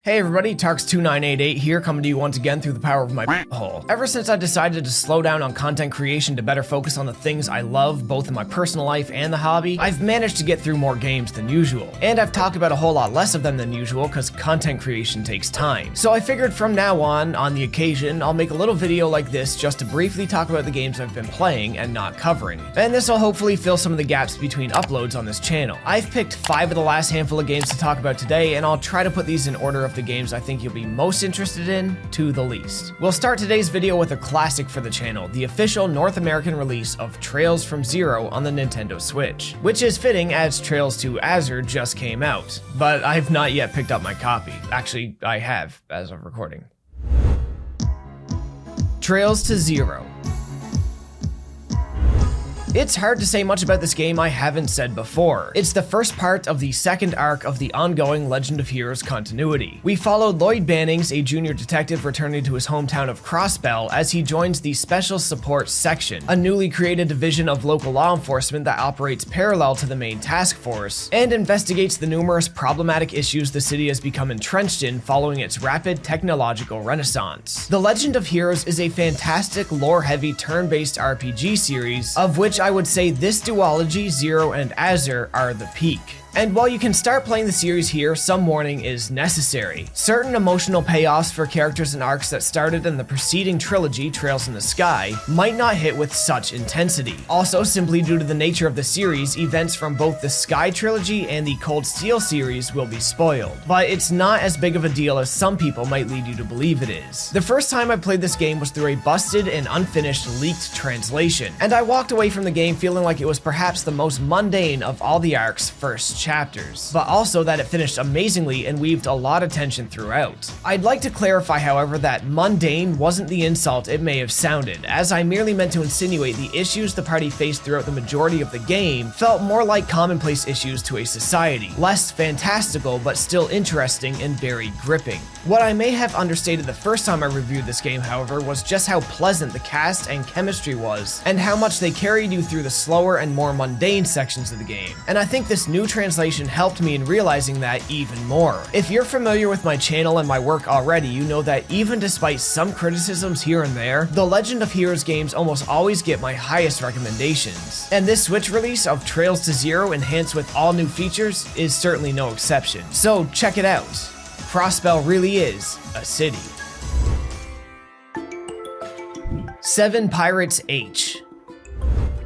Hey everybody, Tarks2988 here, coming to you once again through the power of my hole. Ever since I decided to slow down on content creation to better focus on the things I love, both in my personal life and the hobby, I've managed to get through more games than usual. And I've talked about a whole lot less of them than usual because content creation takes time. So I figured from now on the occasion, I'll make a little video like this just to briefly talk about the games I've been playing and not covering. And this will hopefully fill some of the gaps between uploads on this channel. I've picked 5 of the last handful of games to talk about today, and I'll try to put these in order of the games I think you'll be most interested in to the least. We'll start today's video with a classic for the channel, the official North American release of Trails from Zero on the Nintendo Switch, which is fitting as Trails to Azure just came out, but I've not yet picked up my copy. Actually, I have, as of recording. Trails to Zero. It's hard to say much about this game I haven't said before. It's the first part of the second arc of the ongoing Legend of Heroes continuity. We followed Lloyd Bannings, a junior detective returning to his hometown of Crossbell, as he joins the Special Support Section, a newly created division of local law enforcement that operates parallel to the main task force, and investigates the numerous problematic issues the city has become entrenched in following its rapid technological renaissance. The Legend of Heroes is a fantastic lore-heavy turn-based RPG series, of which I would say this duology, Zero and Azure, are the peak. And while you can start playing the series here, some warning is necessary. Certain emotional payoffs for characters and arcs that started in the preceding trilogy, Trails in the Sky, might not hit with such intensity. Also, simply due to the nature of the series, events from both the Sky trilogy and the Cold Steel series will be spoiled. But it's not as big of a deal as some people might lead you to believe it is. The first time I played this game was through a busted and unfinished leaked translation, and I walked away from the game feeling like it was perhaps the most mundane of all the arc's first chapters, but also that it finished amazingly and weaved a lot of tension throughout. I'd like to clarify, however, that mundane wasn't the insult it may have sounded, as I merely meant to insinuate the issues the party faced throughout the majority of the game felt more like commonplace issues to a society, less fantastical but still interesting and very gripping. What I may have understated the first time I reviewed this game, however, was just how pleasant the cast and chemistry was, and how much they carried you through the slower and more mundane sections of the game. And I think this new translation helped me in realizing that even more. If you're familiar with my channel and my work already, you know that even despite some criticisms here and there, the Legend of Heroes games almost always get my highest recommendations. And this Switch release of Trails to Zero, enhanced with all new features, is certainly no exception. So check it out. Crossbell really is a city. 7 Pirates H.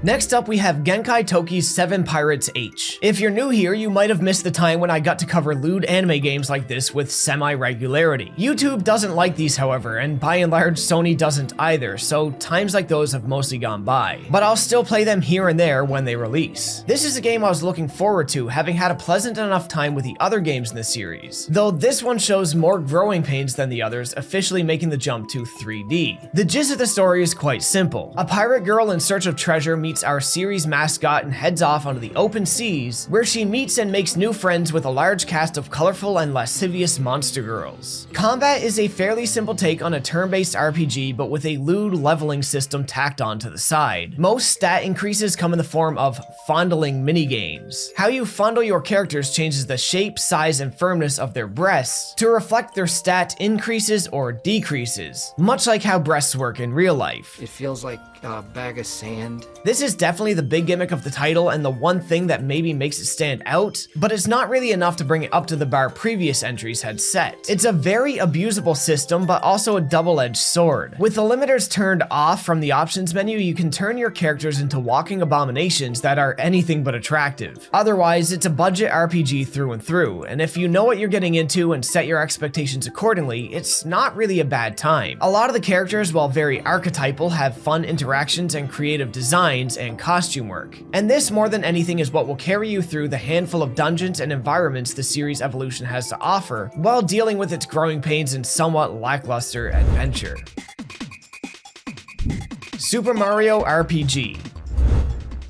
Next up, we have Genkai Toki's 7 Pirates H. If you're new here, you might have missed the time when I got to cover lewd anime games like this with semi-regularity. YouTube doesn't like these, however, and by and large, Sony doesn't either, so times like those have mostly gone by. But I'll still play them here and there when they release. This is a game I was looking forward to, having had a pleasant enough time with the other games in the series, though this one shows more growing pains than the others, officially making the jump to 3D. The gist of the story is quite simple. A pirate girl in search of treasure meets our series mascot and heads off onto the open seas, where she meets and makes new friends with a large cast of colorful and lascivious monster girls. Combat is a fairly simple take on a turn-based RPG, but with a lewd leveling system tacked on to the side. Most stat increases come in the form of fondling minigames. How you fondle your characters changes the shape, size, and firmness of their breasts to reflect their stat increases or decreases, much like how breasts work in real life. It feels like a bag of sand. This is definitely the big gimmick of the title and the one thing that maybe makes it stand out, but it's not really enough to bring it up to the bar previous entries had set. It's a very abusable system, but also a double-edged sword. With the limiters turned off from the options menu, you can turn your characters into walking abominations that are anything but attractive. Otherwise, it's a budget RPG through and through, and if you know what you're getting into and set your expectations accordingly, it's not really a bad time. A lot of the characters, while very archetypal, have fun interactions and creative designs and costume work. And this, more than anything, is what will carry you through the handful of dungeons and environments the series' evolution has to offer, while dealing with its growing pains and somewhat lackluster adventure. Super Mario RPG.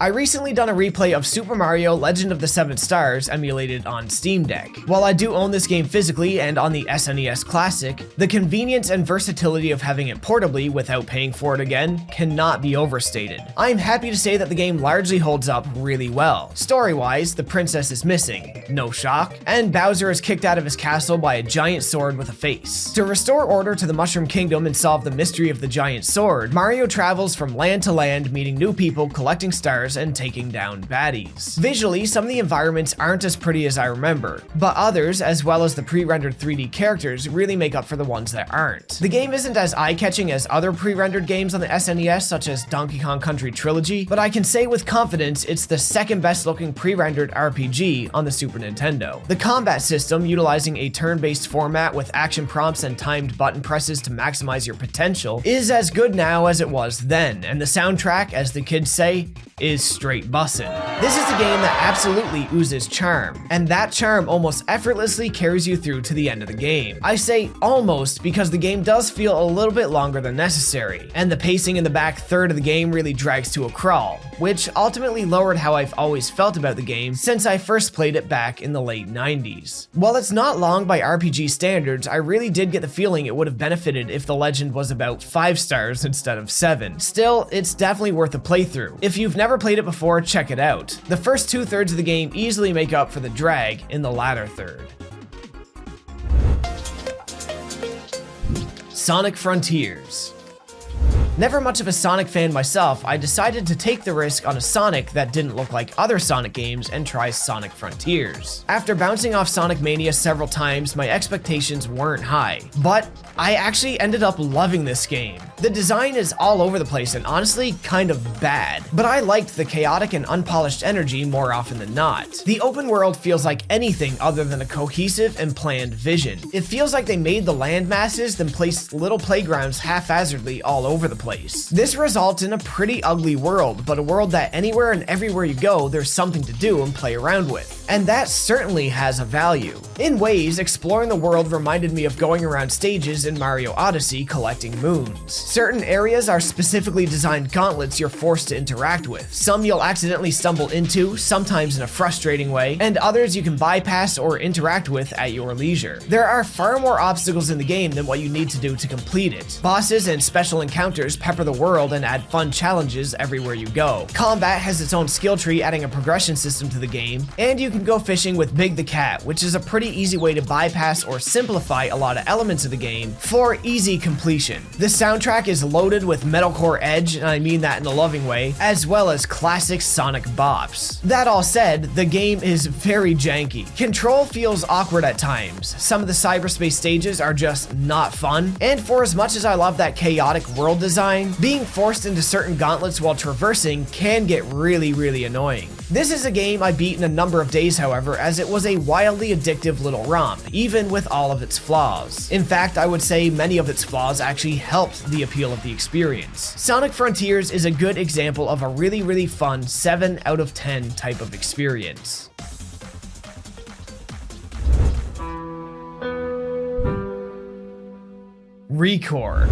I recently done a replay of Super Mario Legend of the Seven Stars emulated on Steam Deck. While I do own this game physically and on the SNES Classic, the convenience and versatility of having it portably without paying for it again cannot be overstated. I'm happy to say that the game largely holds up really well. Story-wise, the princess is missing, no shock, and Bowser is kicked out of his castle by a giant sword with a face. To restore order to the Mushroom Kingdom and solve the mystery of the giant sword, Mario travels from land to land, meeting new people, collecting stars, and taking down baddies. Visually, some of the environments aren't as pretty as I remember, but others, as well as the pre-rendered 3D characters, really make up for the ones that aren't. The game isn't as eye-catching as other pre-rendered games on the SNES, such as Donkey Kong Country Trilogy, but I can say with confidence it's the second best looking pre-rendered RPG on the Super Nintendo. The combat system, utilizing a turn-based format with action prompts and timed button presses to maximize your potential, is as good now as it was then, and the soundtrack, as the kids say, is straight bussin'. This is a game that absolutely oozes charm, and that charm almost effortlessly carries you through to the end of the game. I say almost because the game does feel a little bit longer than necessary, and the pacing in the back third of the game really drags to a crawl, which ultimately lowered how I've always felt about the game since I first played it back in the late 90s. While it's not long by RPG standards, I really did get the feeling it would have benefited if the legend was about 5 stars instead of 7. Still, it's definitely worth a playthrough. If you've never played it before, check it out. The first 2/3 of the game easily make up for the drag in the latter third. Sonic Frontiers. Never much of a Sonic fan myself, I decided to take the risk on a Sonic that didn't look like other Sonic games and try Sonic Frontiers. After bouncing off Sonic Mania several times, my expectations weren't high, but I actually ended up loving this game. The design is all over the place and honestly kind of bad, but I liked the chaotic and unpolished energy more often than not. The open world feels like anything other than a cohesive and planned vision. It feels like they made the land masses, then placed little playgrounds haphazardly all over the place. This results in a pretty ugly world, but a world that anywhere and everywhere you go, there's something to do and play around with. And that certainly has a value. In ways, exploring the world reminded me of going around stages in Mario Odyssey collecting moons. Certain areas are specifically designed gauntlets you're forced to interact with. Some you'll accidentally stumble into, sometimes in a frustrating way, and others you can bypass or interact with at your leisure. There are far more obstacles in the game than what you need to do to complete it. Bosses and special encounters pepper the world and add fun challenges everywhere you go. Combat has its own skill tree, adding a progression system to the game, and you can go fishing with Big the Cat, which is a pretty easy way to bypass or simplify a lot of elements of the game for easy completion. The soundtrack is loaded with metalcore edge, and I mean that in a loving way, as well as classic Sonic bops. That all said, the game is very janky. Control feels awkward at times. Some of the cyberspace stages are just not fun, and for as much as I love that chaotic world design, being forced into certain gauntlets while traversing can get really annoying. This is a game I beat in a number of days, however, as it was a wildly addictive little romp, even with all of its flaws. In fact, I would say many of its flaws actually helped the appeal of the experience. Sonic Frontiers is a good example of a really fun 7 out of 10 type of experience. Recore.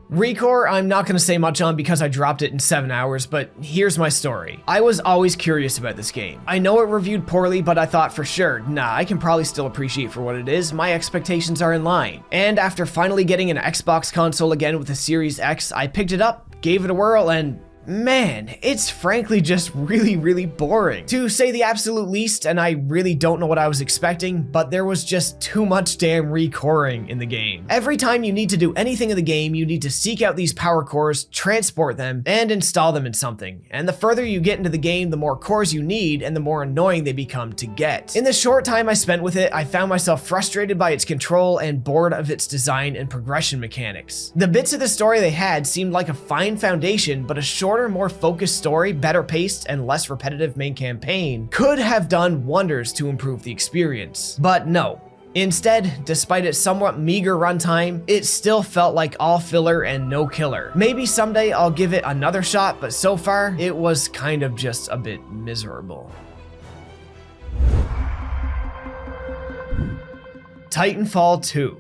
Recore, I'm not going to say much on because I dropped it in 7 hours, but here's my story. I was always curious about this game. I know it reviewed poorly, but I thought for sure, nah, I can probably still appreciate for what it is. My expectations are in line. And after finally getting an Xbox console again with the Series X, I picked it up, gave it a whirl, and man, it's frankly just really boring, to say the absolute least, and I really don't know what I was expecting, but there was just too much damn recoring in the game. Every time you need to do anything in the game, you need to seek out these power cores, transport them, and install them in something. And the further you get into the game, the more cores you need, and the more annoying they become to get. In the short time I spent with it, I found myself frustrated by its control and bored of its design and progression mechanics. The bits of the story they had seemed like a fine foundation, but a shorter, more focused story, better paced, and less repetitive main campaign could have done wonders to improve the experience. But no. Instead, despite its somewhat meager runtime, it still felt like all filler and no killer. Maybe someday I'll give it another shot, but so far, it was kind of just a bit miserable. Titanfall 2.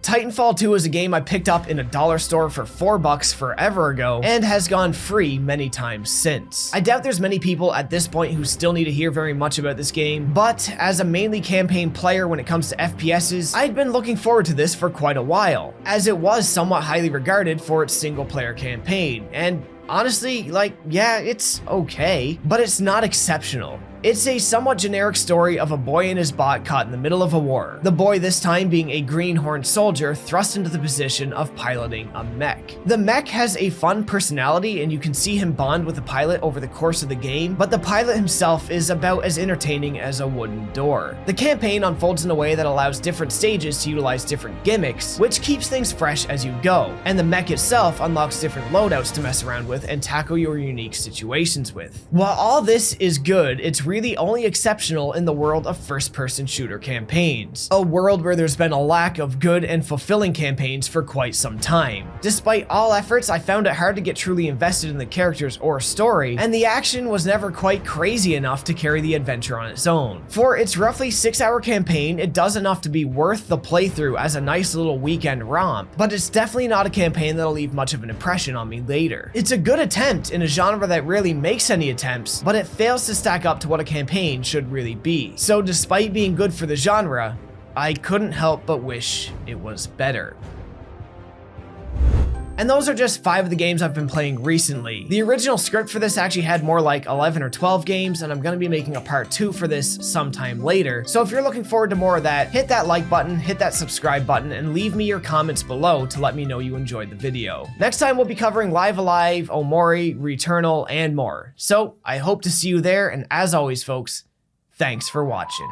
Titanfall 2 is a game I picked up in a dollar store for $4 forever ago and has gone free many times since. I doubt there's many people at this point who still need to hear very much about this game, but as a mainly campaign player when it comes to FPSs, I'd been looking forward to this for quite a while, as it was somewhat highly regarded for its single player campaign, and honestly, like, yeah, it's okay, but it's not exceptional. It's a somewhat generic story of a boy and his bot caught in the middle of a war. The boy this time being a greenhorn soldier thrust into the position of piloting a mech. The mech has a fun personality and you can see him bond with the pilot over the course of the game, but the pilot himself is about as entertaining as a wooden door. The campaign unfolds in a way that allows different stages to utilize different gimmicks, which keeps things fresh as you go, and the mech itself unlocks different loadouts to mess around with and tackle your unique situations with. While all this is good, it's really only exceptional in the world of first-person shooter campaigns, a world where there's been a lack of good and fulfilling campaigns for quite some time. Despite all efforts, I found it hard to get truly invested in the characters or story, and the action was never quite crazy enough to carry the adventure on its own. For its roughly 6-hour campaign, it does enough to be worth the playthrough as a nice little weekend romp, but it's definitely not a campaign that'll leave much of an impression on me later. It's a good attempt in a genre that rarely makes any attempts, but it fails to stack up to what a campaign should really be. So despite being good for the genre, I couldn't help but wish it was better. And those are just 5 of the games I've been playing recently. The original script for this actually had more like 11 or 12 games, and I'm gonna be making a part 2 for this sometime later. So if you're looking forward to more of that, hit that like button, hit that subscribe button, and leave me your comments below to let me know you enjoyed the video. Next time we'll be covering Live Alive, Omori, Returnal, and more. So I hope to see you there, and as always folks, thanks for watching.